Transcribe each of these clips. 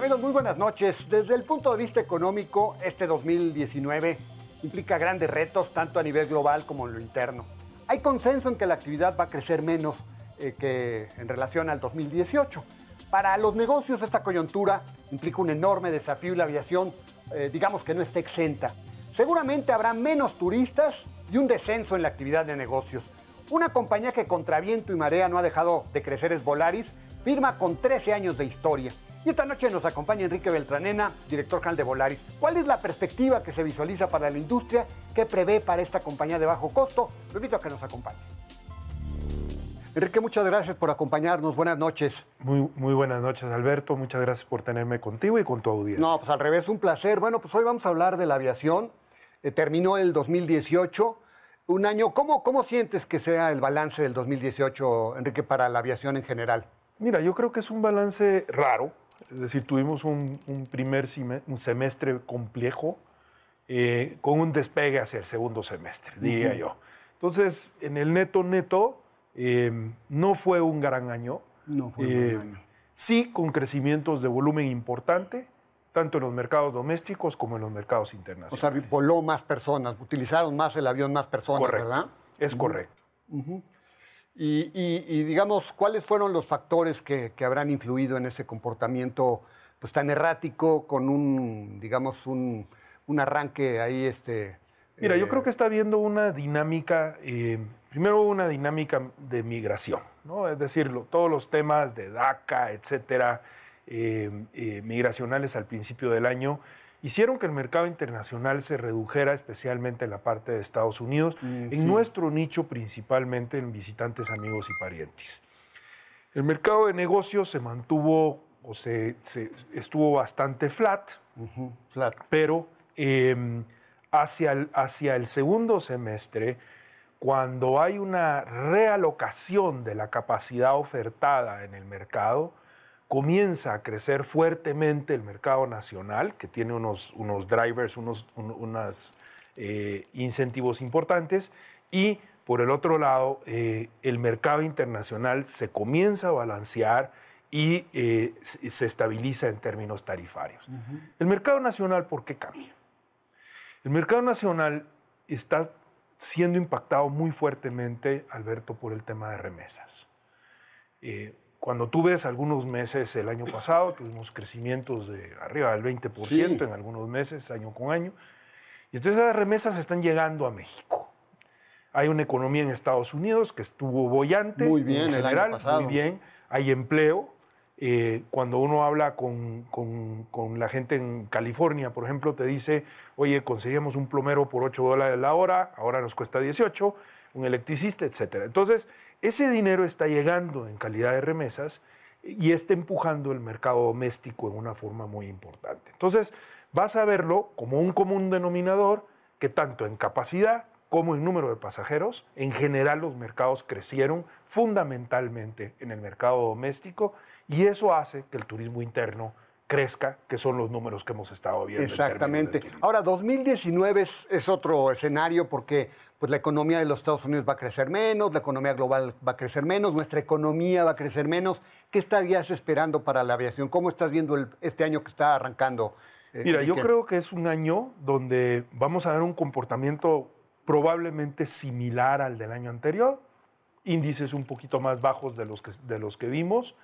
Amigos, muy buenas noches. Desde el punto de vista económico, este 2019 implica grandes retos, tanto a nivel global como en lo interno. Hay consenso en que la actividad va a crecer menos que en relación al 2018. Para los negocios, esta coyuntura implica un enorme desafío y la aviación, digamos que no está exenta. Seguramente habrá menos turistas y un descenso en la actividad de negocios. Una compañía que contra viento y marea no ha dejado de crecer es Volaris, firma con 13 años de historia. Y esta noche nos acompaña Enrique Beltranena, director general de Volaris. ¿Cuál es la perspectiva que se visualiza para la industria? ¿Qué prevé para esta compañía de bajo costo? Lo invito a que nos acompañe. Enrique, muchas gracias por acompañarnos. Buenas noches. Muy buenas noches, Alberto. Muchas gracias por tenerme contigo y con tu audiencia. No, pues al revés, un placer. Bueno, pues hoy vamos a hablar de la aviación. Terminó el 2018. Un año, ¿cómo sientes que sea el balance del 2018, Enrique, para la aviación en general? Mira, yo creo que es un balance raro. Es decir, tuvimos un semestre complejo con un despegue hacia el segundo semestre, diría yo. Entonces, en el neto, no fue un gran año. No fue un gran año. Sí, con crecimientos de volumen importante, tanto en los mercados domésticos como en los mercados internacionales. O sea, voló más personas, utilizaron más el avión más personas, correcto. ¿Verdad? Es correcto. Y digamos, ¿cuáles fueron los factores que habrán influido en ese comportamiento pues, tan errático con un arranque ahí? Mira, yo creo que está habiendo una dinámica, primero una dinámica de migración, ¿no? Es decir, todos los temas de DACA, etcétera, migracionales al principio del año, hicieron que el mercado internacional se redujera, especialmente en la parte de Estados Unidos, en nuestro nicho principalmente en visitantes, amigos y parientes. El mercado de negocios se mantuvo estuvo bastante flat, pero hacia el segundo semestre, cuando hay una realocación de la capacidad ofertada en el mercado, comienza a crecer fuertemente el mercado nacional, que tiene unos drivers, unos incentivos importantes, y por el otro lado, el mercado internacional se comienza a balancear y se estabiliza en términos tarifarios. El mercado nacional, ¿por qué cambia? El mercado nacional está siendo impactado muy fuertemente, Alberto, por el tema de remesas. Cuando tú ves algunos meses el año pasado, tuvimos crecimientos de arriba del 20% en algunos meses, año con año. Y entonces las remesas están llegando a México. Hay una economía en Estados Unidos que estuvo boyante. Muy bien, en general, el año pasado. muy bien. Hay empleo. Cuando uno habla con la gente en California, por ejemplo, te dice, oye, conseguimos un plomero por $8 la hora, ahora nos cuesta 18, un electricista, etcétera. Entonces, ese dinero está llegando en calidad de remesas y está empujando el mercado doméstico en una forma muy importante. Entonces, vas a verlo como un común denominador que tanto en capacidad como en número de pasajeros, en general los mercados crecieron fundamentalmente en el mercado doméstico y eso hace que el turismo interno crezca, que son los números que hemos estado viendo. Exactamente. Ahora, 2019 es otro escenario porque pues, la economía de los Estados Unidos va a crecer menos, la economía global va a crecer menos, nuestra economía va a crecer menos. ¿Qué estarías esperando para la aviación? ¿Cómo estás viendo este año que está arrancando? Mira, yo creo que es un año donde vamos a ver un comportamiento probablemente similar al del año anterior, índices un poquito más bajos de los que vimos,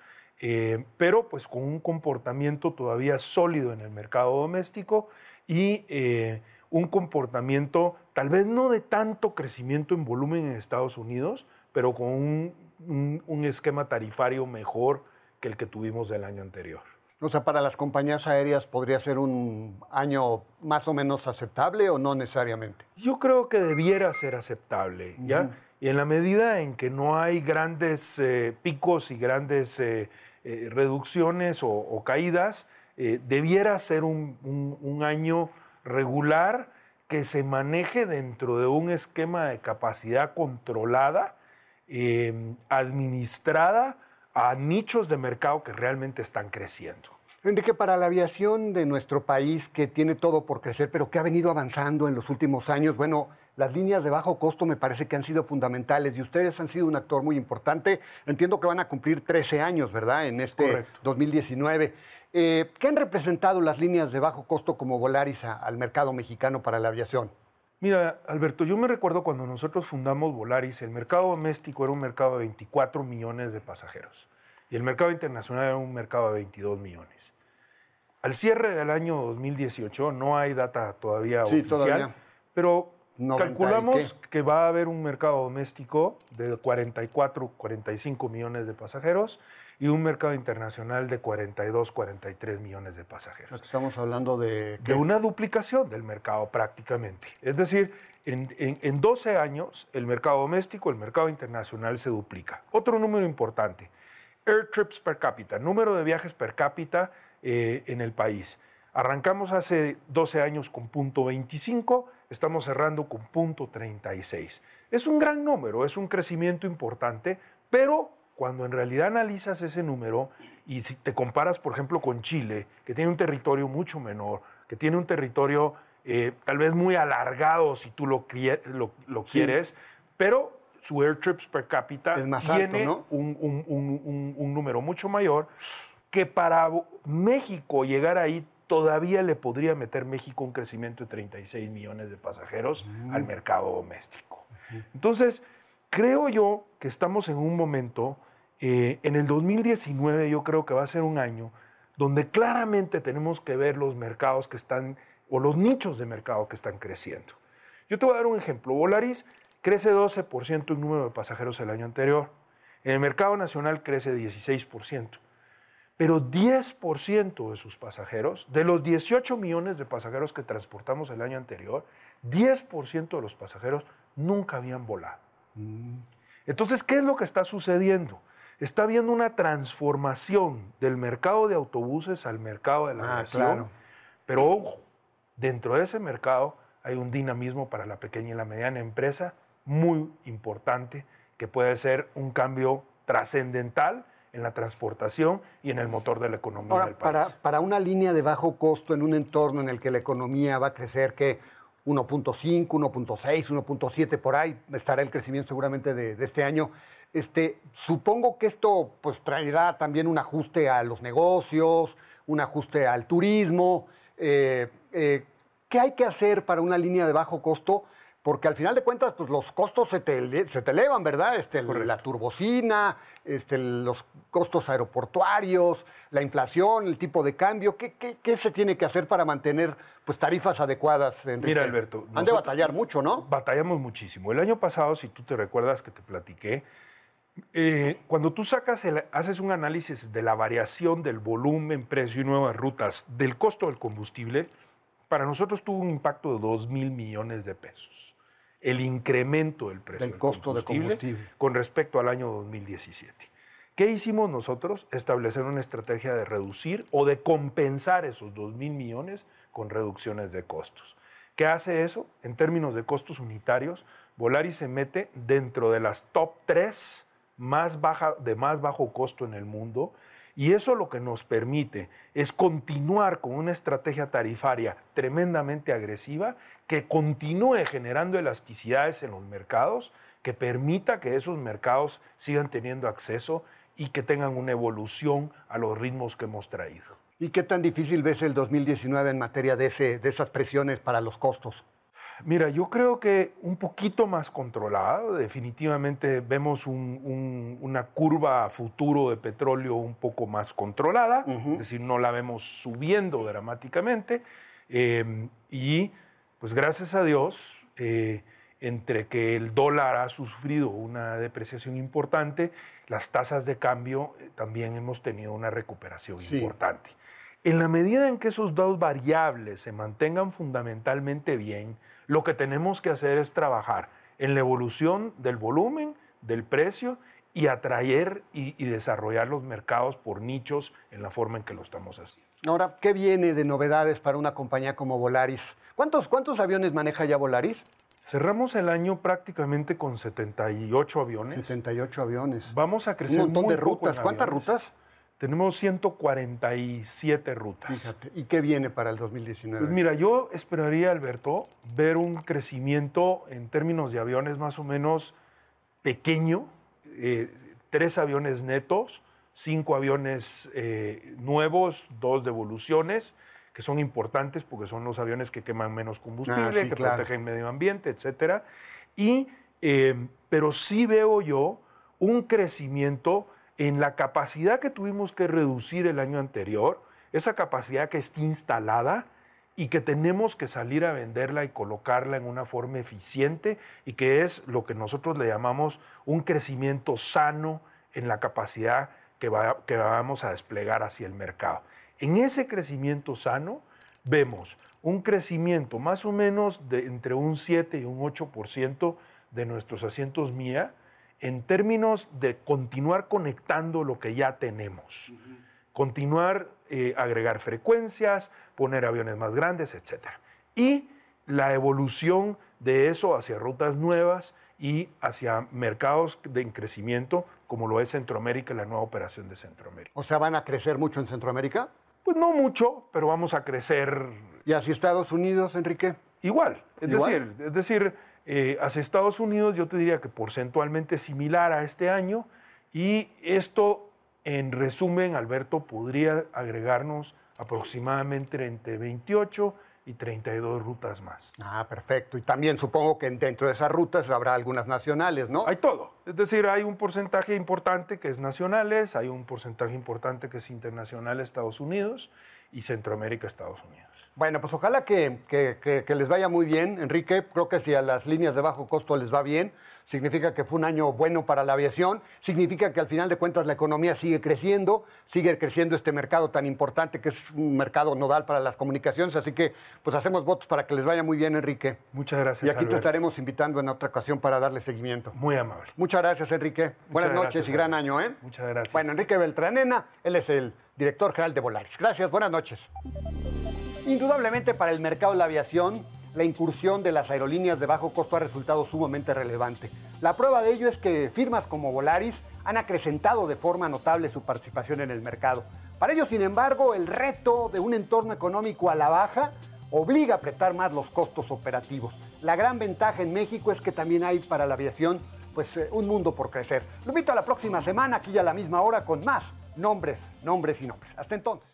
pero pues con un comportamiento todavía sólido en el mercado doméstico y un comportamiento tal vez no de tanto crecimiento en volumen en Estados Unidos, pero con un esquema tarifario mejor que el que tuvimos del año anterior. O sea, para las compañías aéreas podría ser un año más o menos aceptable o no necesariamente. Yo creo que debiera ser aceptable, ¿ya? Y en la medida en que no hay grandes picos y grandes reducciones o caídas, debiera ser un año regular que se maneje dentro de un esquema de capacidad controlada, administrada a nichos de mercado que realmente están creciendo. Enrique, para la aviación de nuestro país, que tiene todo por crecer, pero que ha venido avanzando en los últimos años, bueno, las líneas de bajo costo me parece que han sido fundamentales y ustedes han sido un actor muy importante. Entiendo que van a cumplir 13 años, ¿verdad? En este Correcto. 2019. ¿Qué han representado las líneas de bajo costo como Volaris al mercado mexicano para la aviación? Mira, Alberto, yo me recuerdo cuando nosotros fundamos Volaris, el mercado doméstico era un mercado de 24 millones de pasajeros y el mercado internacional era un mercado de 22 millones. Al cierre del año 2018, no hay data todavía oficial, todavía. pero 90 calculamos que va a haber un mercado doméstico de 44, 45 millones de pasajeros y un mercado internacional de 42, 43 millones de pasajeros. Estamos hablando de una duplicación del mercado prácticamente. Es decir, en 12 años el mercado doméstico, el mercado internacional se duplica. Otro número importante, air trips per cápita, número de viajes per cápita en el país. Arrancamos hace 12 años con 0.25, estamos cerrando con 0.36. Es un gran número, es un crecimiento importante, pero cuando en realidad analizas ese número y si te comparas, por ejemplo, con Chile, que tiene un territorio mucho menor, que tiene un territorio tal vez muy alargado si tú lo quieres, pero su air trips per cápita tiene alto, ¿no? un número mucho mayor, que para México llegar ahí todavía le podría meter México un crecimiento de 36 millones de pasajeros al mercado doméstico. Entonces, creo yo que estamos en un momento, en el 2019 yo creo que va a ser un año donde claramente tenemos que ver los mercados que están, o los nichos de mercado que están creciendo. Yo te voy a dar un ejemplo. Volaris crece 12% en número de pasajeros el año anterior. En el mercado nacional crece 16%. Pero 10% de sus pasajeros, de los 18 millones de pasajeros que transportamos el año anterior, 10% de los pasajeros nunca habían volado. Entonces, ¿qué es lo que está sucediendo? Está habiendo una transformación del mercado de autobuses al mercado de la aviación. Claro. Pero ojo, dentro de ese mercado hay un dinamismo para la pequeña y la mediana empresa muy importante que puede ser un cambio trascendental en la transportación y en el motor de la economía del país. Para una línea de bajo costo en un entorno en el que la economía va a crecer, que 1.5, 1.6, 1.7, por ahí estará el crecimiento seguramente de este año. Supongo que esto pues traerá también un ajuste a los negocios, un ajuste al turismo. ¿Qué hay que hacer para una línea de bajo costo? Porque al final de cuentas, pues los costos se te elevan, ¿verdad? La turbocina, los costos aeroportuarios, la inflación, el tipo de cambio. ¿Qué se tiene que hacer para mantener pues, tarifas adecuadas, Enrique? Mira, Alberto. Han de batallar mucho, ¿no? Batallamos muchísimo. El año pasado, si tú te recuerdas que te platiqué, cuando tú haces un análisis de la variación del volumen, precio y nuevas rutas del costo del combustible, para nosotros tuvo un impacto de 2,000 millones de pesos. El incremento del precio del costo de combustible con respecto al año 2017. ¿Qué hicimos nosotros? Establecer una estrategia de reducir o de compensar esos 2,000 millones con reducciones de costos. ¿Qué hace eso? En términos de costos unitarios, Volaris se mete dentro de las top 3 de más bajo costo en el mundo. Y eso lo que nos permite es continuar con una estrategia tarifaria tremendamente agresiva que continúe generando elasticidades en los mercados, que permita que esos mercados sigan teniendo acceso y que tengan una evolución a los ritmos que hemos traído. ¿Y qué tan difícil ves el 2019 en materia de esas presiones para los costos? Mira, yo creo que un poquito más controlado. Definitivamente vemos una curva a futuro de petróleo un poco más controlada, es decir, no la vemos subiendo dramáticamente. Y pues gracias a Dios, entre que el dólar ha sufrido una depreciación importante, las tasas de cambio también hemos tenido una recuperación importante. En la medida en que esos dos variables se mantengan fundamentalmente bien, lo que tenemos que hacer es trabajar en la evolución del volumen, del precio y atraer y desarrollar los mercados por nichos en la forma en que lo estamos haciendo. Ahora, ¿qué viene de novedades para una compañía como Volaris? ¿Cuántos aviones maneja ya Volaris? Cerramos el año prácticamente con 78 aviones. 78 aviones. Vamos a crecer un montón muy de rutas. ¿Cuántas rutas? Tenemos 147 rutas. Fíjate. ¿Y qué viene para el 2019? Pues mira, yo esperaría, Alberto, ver un crecimiento en términos de aviones más o menos pequeño, 3 aviones netos, 5 aviones nuevos, 2 devoluciones, que son importantes porque son los aviones que queman menos combustible, que protegen el medio ambiente, etcétera. Pero sí veo yo un crecimiento en la capacidad que tuvimos que reducir el año anterior, esa capacidad que está instalada y que tenemos que salir a venderla y colocarla en una forma eficiente y que es lo que nosotros le llamamos un crecimiento sano en la capacidad que vamos a desplegar hacia el mercado. En ese crecimiento sano vemos un crecimiento más o menos de entre un 7 y un 8% de nuestros asientos MIA en términos de continuar conectando lo que ya tenemos. Continuar, agregar frecuencias, poner aviones más grandes, etc. Y la evolución de eso hacia rutas nuevas y hacia mercados en crecimiento, como lo es Centroamérica y la nueva operación de Centroamérica. O sea, ¿van a crecer mucho en Centroamérica? Pues no mucho, pero vamos a crecer. ¿Y hacia Estados Unidos, Enrique? Igual. Es decir, hacia Estados Unidos yo te diría que porcentualmente similar a este año, y esto, en resumen, Alberto, podría agregarnos aproximadamente entre 28 y 32 rutas más. Ah, perfecto. Y también supongo que dentro de esas rutas habrá algunas nacionales, ¿no? Hay todo. Es decir, hay un porcentaje importante que es nacionales, hay un porcentaje importante que es internacional, Estados Unidos, y Centroamérica, Estados Unidos. Bueno, pues ojalá que les vaya muy bien, Enrique. Creo que si a las líneas de bajo costo les va bien, significa que fue un año bueno para la aviación, significa que al final de cuentas la economía sigue creciendo este mercado tan importante que es un mercado nodal para las comunicaciones, así que pues hacemos votos para que les vaya muy bien, Enrique. Muchas gracias, Y aquí Alberto. te estaremos invitando en otra ocasión para darle seguimiento. Muy amable. Muchas gracias, Enrique. Buenas noches y gran año, ¿eh? Muchas gracias. Bueno, Enrique Beltranena, él es el director general de Volaris. Gracias, buenas noches. Indudablemente para el mercado de la aviación, la incursión de las aerolíneas de bajo costo ha resultado sumamente relevante. La prueba de ello es que firmas como Volaris han acrecentado de forma notable su participación en el mercado. Para ello, sin embargo, el reto de un entorno económico a la baja obliga a apretar más los costos operativos. La gran ventaja en México es que también hay para la aviación un mundo por crecer. Lo invito a la próxima semana, aquí a la misma hora, con más nombres. Hasta entonces.